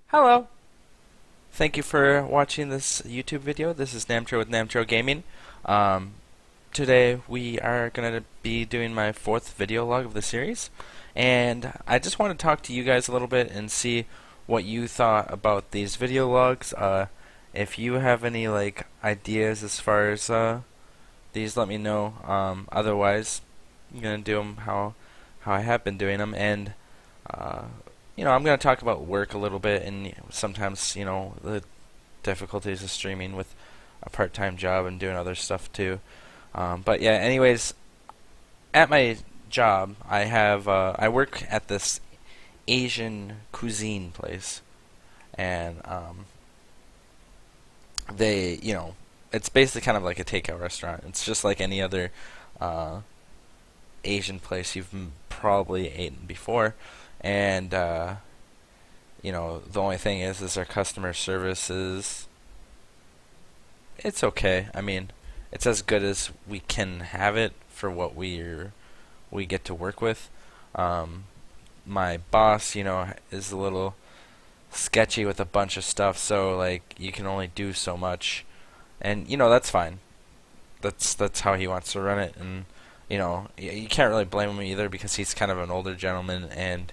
Hello! Thank you for watching this YouTube video. This is Namtro with Namtro Gaming. Um, Today we are going to be doing my fourth video log of the series, and I just want to talk to you guys a little bit and see what you thought about these video logs. If you have any ideas as far as these, let me know. Otherwise, I'm going to do them how I have been doing them, and uh, I'm going to talk about work a little bit, and sometimes, the difficulties of streaming with a part-time job and doing other stuff too. But yeah, anyways, at my job, I work at this Asian cuisine place, and it's basically kind of like a takeout restaurant. It's just like any other uh, Asian place you've probably eaten before, and the only thing is their customer service is it's okay. I mean, it's as good as we can have it for what we get to work with. Um, my boss, is a little sketchy with a bunch of stuff, so you can only do so much, and that's fine. That's how he wants to run it, and you can't really blame him either because he's kind of an older gentleman and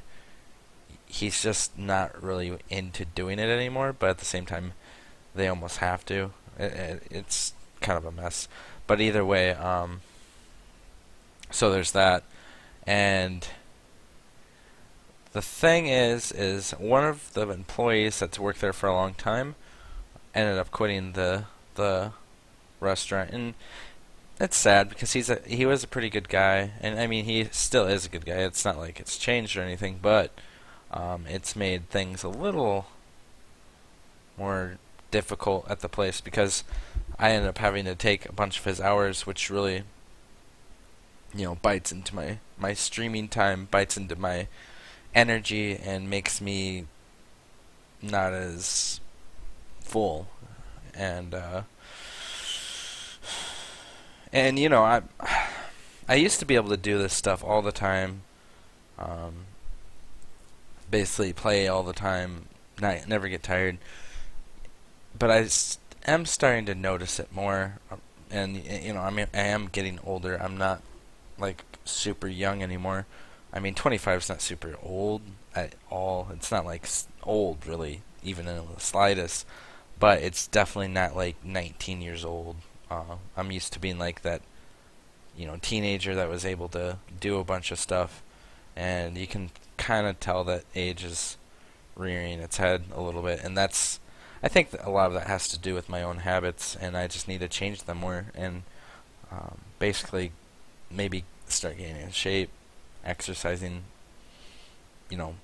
he's just not really into doing it anymore. But at the same time, they almost have to. It's kind of a mess. But either way, so there's that. And the thing is one of the employees that's worked there for a long time ended up quitting the restaurant, and it's sad because he was a pretty good guy, and I mean he still is a good guy. It's not like it's changed or anything, but it's made things a little more difficult at the place because I ended up having to take a bunch of his hours, which really, bites into my streaming time, bites into my energy, and makes me not as full. And I used to be able to do this stuff all the time, um, basically play all the time, never get tired. But am starting to notice it more, and I am getting older. I'm not like super young anymore. I mean, 25 is not super old at all. It's not like old really, even in the slightest. But it's definitely not like 19 years old. I'm used to being like that, teenager that was able to do a bunch of stuff, and you can kind of tell that age is rearing its head a little bit, and I think that a lot of that has to do with my own habits, and I just need to change them more, and basically maybe start getting in shape, exercising, you know,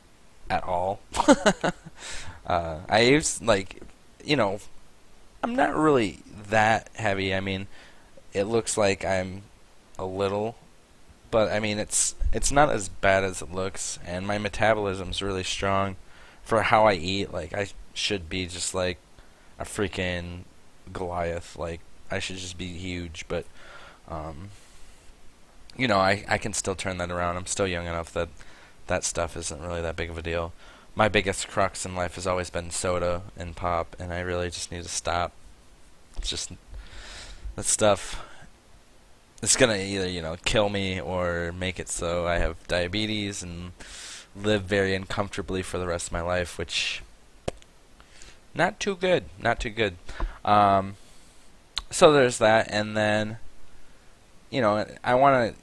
at all. I use I'm not really that heavy. I mean, it looks like I'm a little, but I mean it's not as bad as it looks, and my metabolism's really strong for how I eat. Like I should be just like a freaking Goliath. Like I should just be huge, but um, I can still turn that around. I'm still young enough that that stuff isn't really that big of a deal. My biggest crux in life has always been soda and pop, and I really just need to stop. It's just that stuff. It's gonna either kill me or make it so I have diabetes and live very uncomfortably for the rest of my life, which not too good, not too good. Um, so there's that, and then I want to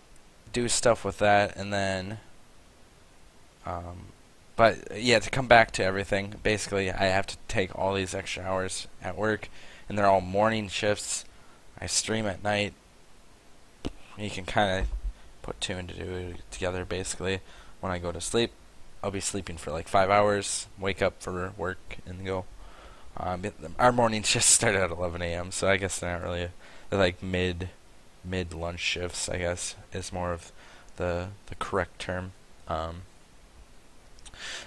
do stuff with that, and then but yeah, to come back to everything, basically I have to take all these extra hours at work, and they're all morning shifts. I stream at night. You can kind of put two and two together. Basically, when I go to sleep, I'll be sleeping for like 5 hours, wake up for work, and go. Our morning shifts start at 11 a.m., so I guess they're not really they're like mid lunch shifts. I guess is more of the correct term.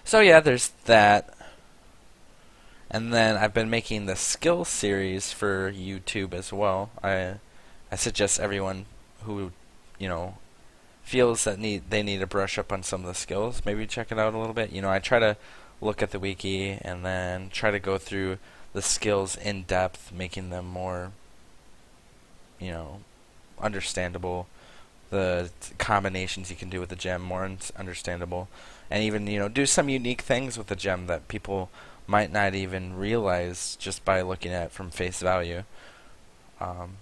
So yeah, there's that. And then I've been making the skill series for YouTube as well. I suggest everyone who feels that they need to brush up on some of the skills, maybe check it out a little bit. I try to look at the wiki and then try to go through the skills in depth, making them more, you know, understandable. The combinations you can do with the gem more understandable, and even do some unique things with the gem that people might not even realize just by looking at it from face value. Um,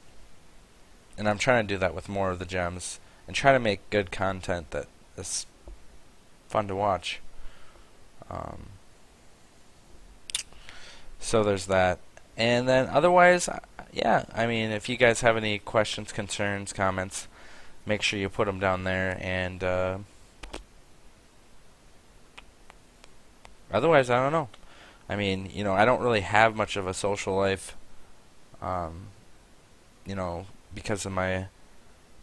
and I'm trying to do that with more of the gems and try to make good content that is fun to watch. Um, so there's that. And then otherwise, yeah, I mean, if you guys have any questions, concerns, comments, make sure you put them down there. And otherwise, I don't know. I mean, I don't really have much of a social life, um, because of my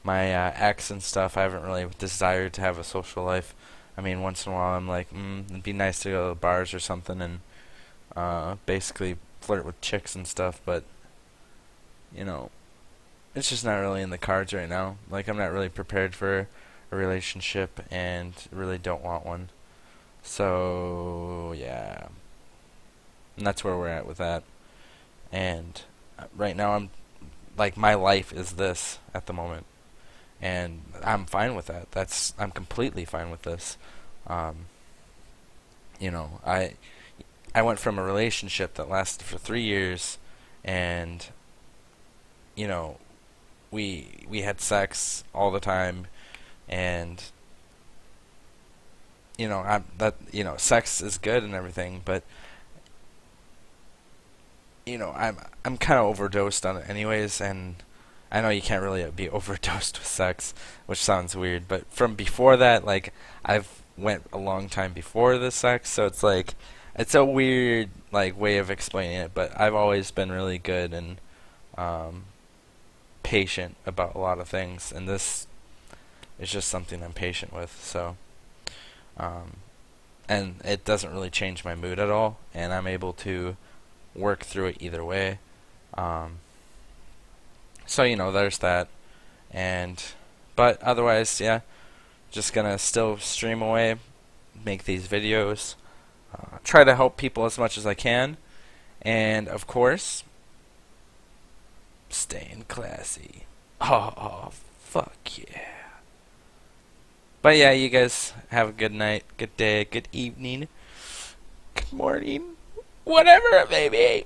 ex and stuff. I haven't really desired to have a social life. I mean, once in a while, I'm like, it'd be nice to go to bars or something and basically flirt with chicks and stuff, but you know, it's just not really in the cards right now. Like, I'm not really prepared for a relationship and really don't want one. So, yeah. And that's where we're at with that. And right now, like, my life is this at the moment. And I'm fine with that. I'm completely fine with this. Um, you know, I went from a relationship that lasted for 3 years, and you know, we had sex all the time, and sex is good and everything, but I'm kind of overdosed on it anyways, and I know you can't really be overdosed with sex, which sounds weird, but from before that, like, I've went a long time before the sex, so it's like it's a weird like way of explaining it, but I've always been really good and um, patient about a lot of things, and this is just something I'm patient with. So, um, and it doesn't really change my mood at all, and I'm able to work through it either way. Um, so there's that, and but otherwise, yeah, just gonna still stream away, make these videos, try to help people as much as I can, and of course, staying classy. Oh, fuck yeah. But yeah, you guys have a good night, good day, good evening, good morning, whatever it may be.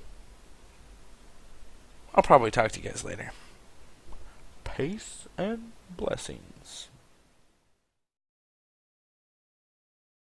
I'll probably talk to you guys later. Peace and blessings.